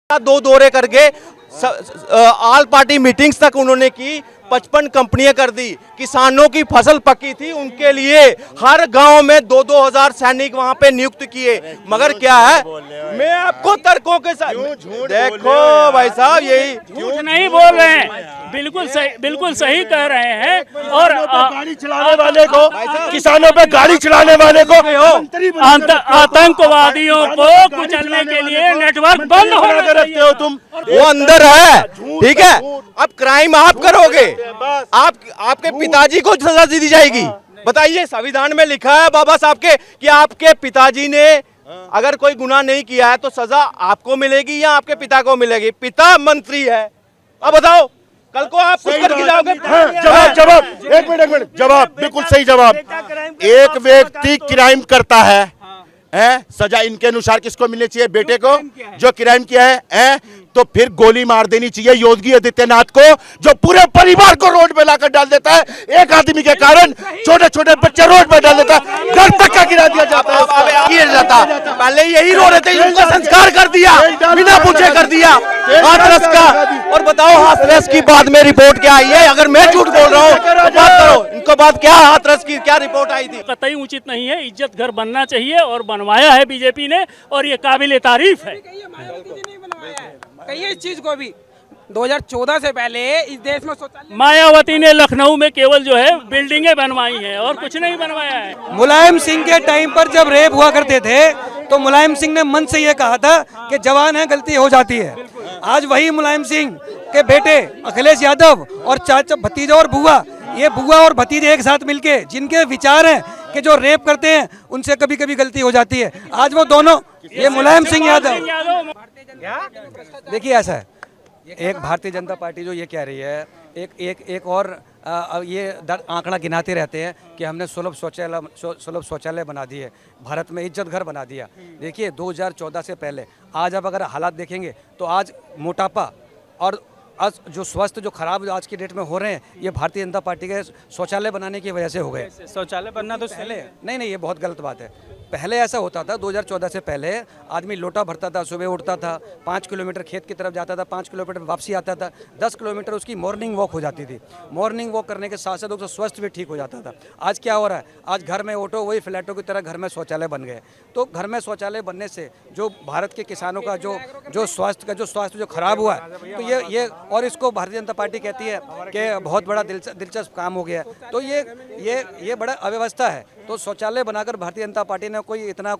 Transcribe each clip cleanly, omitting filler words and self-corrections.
दो दौरे करके ऑल पार्टी मीटिंग्स तक उन्होंने की। 55 कंपनियां कर दी। किसानों की फसल पकी थी, उनके लिए हर गांव में 2-2 हजार सैनिक वहां पे नियुक्त किए। मगर क्या है, मैं आपको तर्कों के साथ देखो भाई साहब, यही झूठ नहीं बोल रहे हैं, बिल्कुल सही कह रहे हैं। और गाड़ी चलाने वाले को, किसानों पे गाड़ी चलाने वाले को, आतंकवादियों को कुचलने के लिए नेटवर्क बंद होना चाहिए। हो तुम, वो अंदर है, ठीक है। अब क्राइम आप करोगे, आपके पिताजी को सजा दी जाएगी। बताइए, संविधान में लिखा है बाबा साहब के कि आपके पिताजी ने अगर कोई गुनाह नहीं किया है तो सजा आपको मिलेगी या आपके पिता को मिलेगी। पिता मंत्री है। अब बताओ, कल को आप कुछ करके जाओगे? जवाब एक मिनट जवाब, बिल्कुल सही जवाब। एक व्यक्ति क्राइम करता है, सजा इनके अनुसार किसको मिलनी चाहिए? बेटे को, जो क्राइम किया है, तो फिर गोली मार देनी चाहिए योगी आदित्यनाथ को, जो पूरे परिवार को रोड पे लाकर डाल देता है। एक आदमी के कारण छोटे छोटे बच्चे रोड पे डाल देता है, घर तक का गिरा दिया जाता है। किया जाता, पहले यही रो रहे थे, उनका संस्कार कर दिया, बिना पूछे कर दिया हाथरस का। और बताओ, हाथरस की बाद में रिपोर्ट क्या आई है? अगर मैं झूठ बोल रहा हूँ तो बात करो, इनको बात क्या, हाथरस की क्या रिपोर्ट आई थी? कतई उचित नहीं है, इज्जत घर बनना चाहिए और बनवाया है बीजेपी ने, और ये काबिले तारीफ है। कहिए इस चीज को भी 2014 से पहले इस देश में शौचालय, मायावती ने लखनऊ में केवल जो है बिल्डिंगें बनवाई हैं और कुछ नहीं बनवाया है। मुलायम सिंह के टाइम पर जब रेप हुआ करते थे तो मुलायम सिंह ने मन से ये कहा था कि जवान है, गलती हो जाती है। आज वही मुलायम सिंह के बेटे अखिलेश यादव और चाचा, भतीजा और बुआ, ये बुआ और भतीजे एक साथ मिलके जिनके विचार हैं कि जो रेप करते हैं उनसे कभी कभी गलती हो जाती है, आज वो दोनों, ये मुलायम सिंह यादव। देखिए ऐसा है, एक भारतीय जनता पार्टी जो ये कह रही है, एक और ये आंकड़ा गिनाते रहते हैं कि हमने सुलभ शौचालय बना दिए, भारत में इज्जत घर बना दिया। देखिए 2014 से पहले आज आप अगर हालात देखेंगे तो आज मोटापा और आज जो स्वास्थ्य जो खराब आज की डेट में हो रहे हैं, ये भारतीय जनता पार्टी के शौचालय बनाने की वजह से हो गए। शौचालय बनना तो पहले नहीं, ये बहुत गलत बात है। पहले ऐसा होता था, 2014 से पहले आदमी लोटा भरता था, सुबह उठता था, 5 किलोमीटर खेत की तरफ जाता था, 5 किलोमीटर वापसी आता था, 10 किलोमीटर उसकी मॉर्निंग वॉक हो जाती थी। मॉर्निंग वॉक करने के साथ साथ उसका स्वास्थ्य भी ठीक हो जाता था। आज क्या हो रहा है, आज घर में ऑटो, वही फ्लैटों की तरह घर में शौचालय बन गए। तो घर में शौचालय बनने से जो भारत के किसानों का जो स्वास्थ्य जो खराब हुआ है, तो ये और इसको भारतीय जनता पार्टी कहती है कि बहुत बड़ा दिलचस्प काम हो गया। तो ये बड़ा अव्यवस्था है। तो शौचालय बनाकर भारतीय जनता पार्टी ने इतना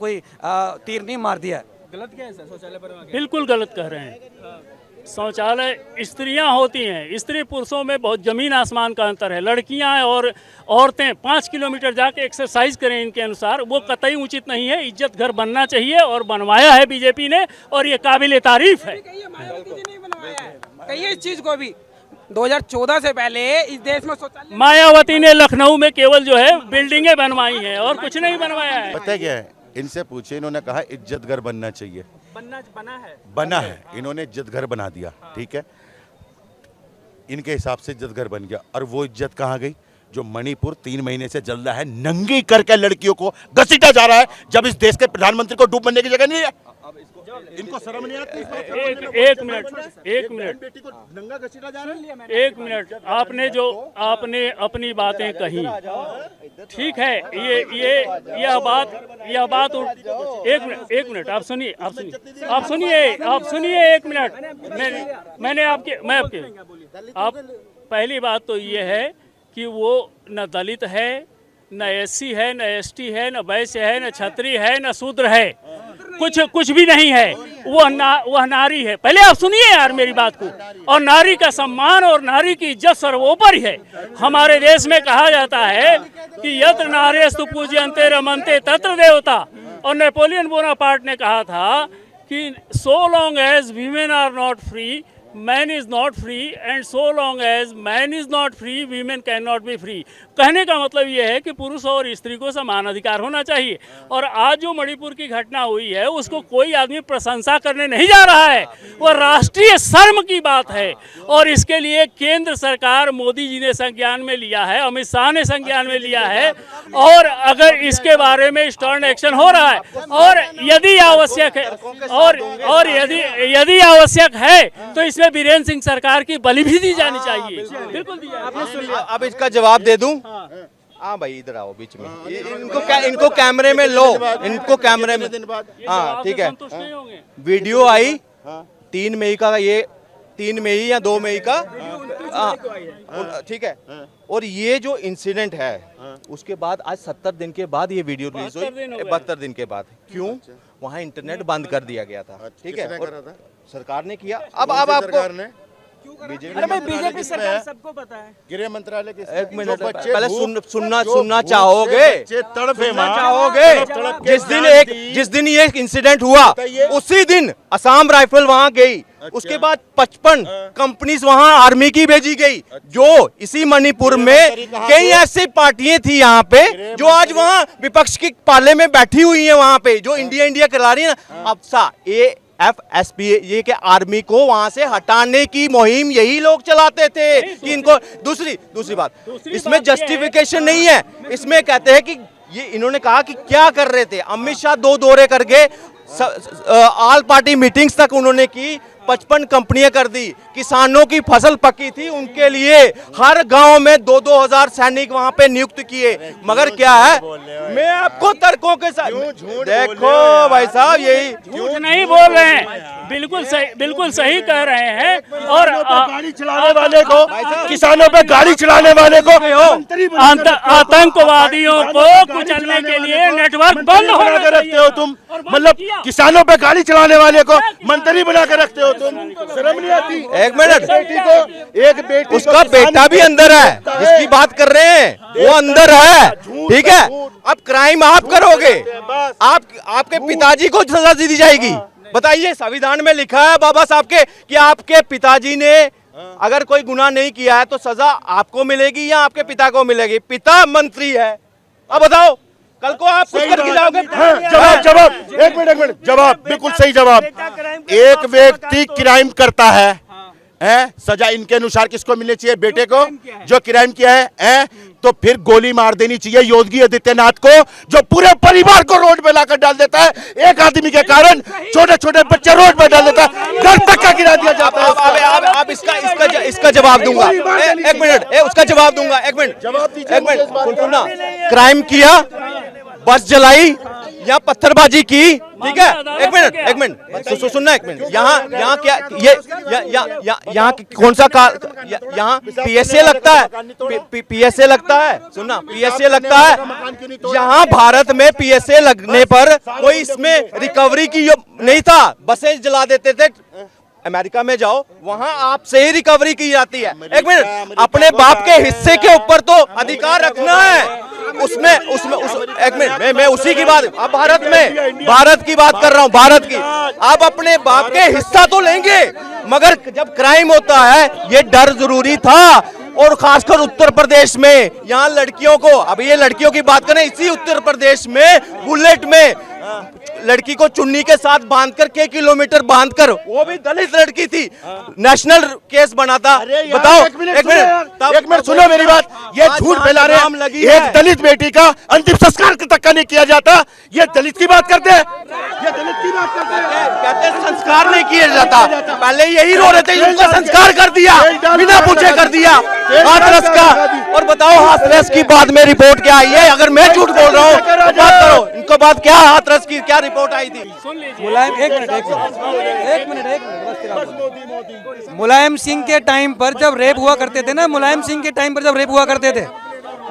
तीर नहीं मार दिया। गलत क्या है सर शौचालय बनवा के? बिल्कुल गलत कह रहे हैं। शौचालय स्त्रियां होती हैं, स्त्री पुरुषों में बहुत जमीन आसमान का अंतर है। लड़कियां और औरतें 5 किलोमीटर जाके एक्सरसाइज करें इनके अनुसार, वो कतई उचित नहीं है। इज्जत घर बनना चाहिए और बनवाया है बीजेपी ने, और ये काबिले तारीफ है। कहिए इस चीज को भी 2014 से पहले इस देश में शौचालय, मायावती ने लखनऊ में केवल जो है बिल्डिंगें बनवाई हैं और कुछ नहीं बनवाया है। पता है क्या है, इनसे पूछे, इन्होंने कहा इज्जत घर बनना चाहिए, बना है, इन्होंने इज्जत घर बना दिया, ठीक है, इनके हिसाब से इज्जत घर बन गया। और वो इज्जत कहाँ गई जो मणिपुर 3 महीने से जल रहा है, नंगी करके लड़कियों को घसीटा जा रहा है, जब इस देश के प्रधानमंत्री को डूब बनने की जगह नहीं है। इनको शर्म नहीं आती? एक मिनट बेटी को नंगा घसीटा जा रहा है। एक मिनट, आपने अपनी बातें कही, ठीक है। यह बात एक मिनट आप सुनिए एक मिनट। आप पहली बात तो ये है कि वो न दलित है, न एससी है, न एसटी है, न वैश्य है, न क्षत्रिय है, न शूद्र है, कुछ भी नहीं है। वह नारी है। पहले आप सुनिए यार मेरी बात को। और नारी का सम्मान और नारी की इज्जत सर्वोपरि है। हमारे देश में कहा जाता है कि यत्र नार्यस्तु पूज्यन्ते रमन्ते तत्र देवता। और नेपोलियन बोनापार्ट ने कहा था कि so long as women are not free man is not free and so long as man is not free women can not be free. कहने का मतलब ये है कि पुरुष और स्त्री को समान अधिकार होना चाहिए। और आज जो मणिपुर की घटना हुई है उसको कोई आदमी प्रशंसा करने नहीं जा रहा है, वो राष्ट्रीय शर्म की बात है। और इसके लिए केंद्र सरकार मोदी जी ने संज्ञान में लिया है, अमित शाह ने संज्ञान में लिया है। और अगर इसके बारे में स्टर्न एक्शन हो रहा है और यदि आवश्यक है और यदि आवश्यक है तो इसमें बीरेन सिंह सरकार की बलि भी दी जानी चाहिए। बिल्कुल दी जाए। अब इसका जवाब दे दूं? हाँ भाई इधर आओ बीच में, इनको कैमरे में लो, इनको कैमरे में। हाँ ठीक है, वीडियो आई 3 मई का, ये 3 मई या 2 मई का, ठीक है। और ये जो इंसिडेंट है उसके बाद आज 70 दिन के बाद ये वीडियो रिलीज हुई, 72 दिन के बाद। क्यों? वहाँ इंटरनेट बंद कर दिया गया था, ठीक है, और सरकार ने किया। अब आपको बीजेपी सरकार सबको पता है, गृह मंत्रालय के एक मिनट पहले सुनना चाहोगे, जिस दिन ये इंसिडेंट हुआ उसी दिन असम राइफल वहां गई। उसके बाद 55 कंपनीज वहां आर्मी की भेजी गई। जो इसी मणिपुर में कई ऐसी पार्टियां थी यहाँ पे जो आज वहां विपक्ष की पाले में बैठी हुई हैं, वहां पे जो इंडिया करा रही है ना। अब FSP ये के आर्मी को वहां से हटाने की मुहिम यही लोग चलाते थे कि इनको दूसरी बात इसमें जस्टिफिकेशन नहीं है। इसमें कहते हैं कि ये इन्होंने कहा कि क्या कर रहे थे। अमित शाह 2 दौरे करके ऑल पार्टी मीटिंग्स तक उन्होंने की, 55 कंपनियां कर दी। किसानों की फसल पकी थी, उनके लिए हर गांव में 2-2 हजार सैनिक वहां पे नियुक्त किए। मगर क्या है, मैं आपको तर्कों के साथ देखो भाई साहब, यही झूठ नहीं बोल रहे हैं, बिल्कुल सही कह रहे हैं। और गाड़ी चलाने वाले को, किसानों पे गाड़ी चलाने वाले को, आतंकवादियों को कुचलने के लिए नेटवर्क बंद होना चाहिए। रखते हो तुम, मतलब किसानों पे गाड़ी चलाने वाले को मंत्री बना कर रखते हो तुम, शर्म नहीं आती? एक मिनट, एक बेटी उसका बेटा भी अंदर है जिसकी बात कर रहे हैं, वो अंदर है, ठीक है। अब क्राइम आप करोगे, आपके पिताजी को सजा दी जाएगी। बताइए, संविधान में लिखा है बाबा साहब के कि आपके पिताजी ने अगर कोई गुनाह नहीं किया है तो सजा आपको मिलेगी या आपके पिता को मिलेगी। पिता मंत्री है, अब बताओ कल को आप कुछ करके जाओगे? जवाब एक मिनट जवाब, बिल्कुल सही जवाब। एक व्यक्ति क्राइम करता है, सजा इनके अनुसार किसको मिलनी चाहिए? बेटे को, जो क्राइम किया है, तो फिर गोली मार देनी चाहिए योगी आदित्यनाथ को, जो पूरे परिवार को रोड पे लाकर डाल देता है। एक आदमी के कारण छोटे छोटे बच्चे रोड पे डाल देता है, घर तक का गिरा दिया जाता है। अब इसका जवाब दूंगा, एक मिनट, उसका जवाब दूंगा, एक मिनट सुनना। क्राइम किया, बस जलाई या पत्थरबाजी की, ठीक है, एक मिनट सुनना, एक मिनट। यहाँ क्या ये यहाँ कौन सा यहाँ PSA लगता है, PSA लगता है, सुनना, PSA लगता है। यहाँ भारत में PSA लगने पर कोई इसमें रिकवरी की नहीं था, बसें जला देते थे। अमेरिका में जाओ, वहां आपसे ही रिकवरी की जाती है। एक मिनट, अपने बाप के हिस्से के ऊपर तो अधिकार रखना है। उसमें एक मिनट, मैं उसी की बात, अब भारत की बात कर रहा हूं, भारत की। आप अपने बाप के हिस्सा तो लेंगे, मगर जब क्राइम होता है ये डर जरूरी था। और खासकर उत्तर प्रदेश में, यहाँ लड़कियों को, अब ये लड़कियों की बात करें, इसी उत्तर प्रदेश में बुलेट में लड़की को चुन्नी के साथ बांधकर के किलोमीटर बांधकर, वो भी दलित लड़की थी, नेशनल केस बना था। बताओ, एक मिनट सुनो मेरी बात। ये झूठ फैला रहे हैं, एक दलित बेटी का अंतिम संस्कार तक का नहीं किया जाता। ये दलित की बात करते हैं, ये दलित की बात करते हैं, कहते हैं संस्कार नहीं किया जाता। पहले यही रो रहे थे, उनका संस्कार कर दिया, बिना पूछे कर दिया हाथरस का। और बताओ हाथरस की बाद में रिपोर्ट क्या आई है? अगर मैं झूठ बोल रहा हूँ तो बात करो, इनको बात क्या हाथरस की क्या रिपोर्ट आई थी? मुलायम सिंह के टाइम पर जब रेप हुआ करते थे ना, मुलायम सिंह के टाइम पर जब रेप हुआ करते थे,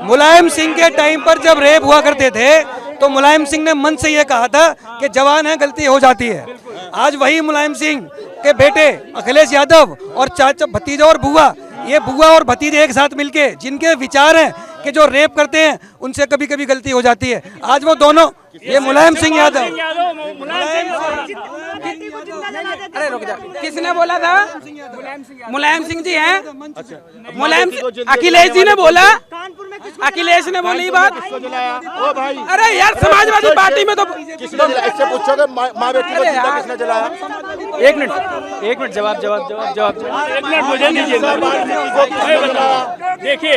मुलायम सिंह के टाइम पर जब रेप हुआ करते थे तो मुलायम सिंह ने मन से यह कहा था कि जवान है, गलती हो जाती है। आज वही मुलायम सिंह के बेटे अखिलेश यादव और चाचा, भतीजा और बुआ, ये बुआ और भतीजे एक साथ मिलके जिनके विचार हैं कि जो रेप करते हैं उनसे कभी कभी गलती हो जाती है, आज वो दोनों, ये मुलायम सिंह यादव अरे रुक जा, किसने बोला था? मुलायम सिंह जी हैं। मुलायम अखिलेश जी ने बोला, अखिलेश ने बोली बात। ओ भाई अरे यार समाजवादी पार्टी में तो किसने जलाया? इससे पूछोगे माँ बेटी को जिंदा किसने जलाया? एक मिनट जवाब। एक मिनट मुझे दीजिए, मैं बताऊं। देखिए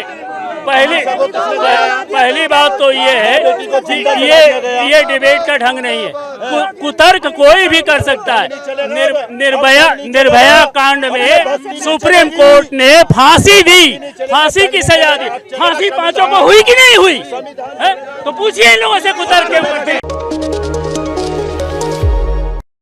पहली बात तो ये है कि ये डिबेट का ढंग नहीं है। कुतर्क कोई भी कर सकता है। निर्भया कांड में सुप्रीम कोर्ट ने फांसी दी, फांसी की सजा दी। फांसी पांचों को हुई कि नहीं हुई है? तो पूछिए इन लोगों से कुतर्क के ऊपर।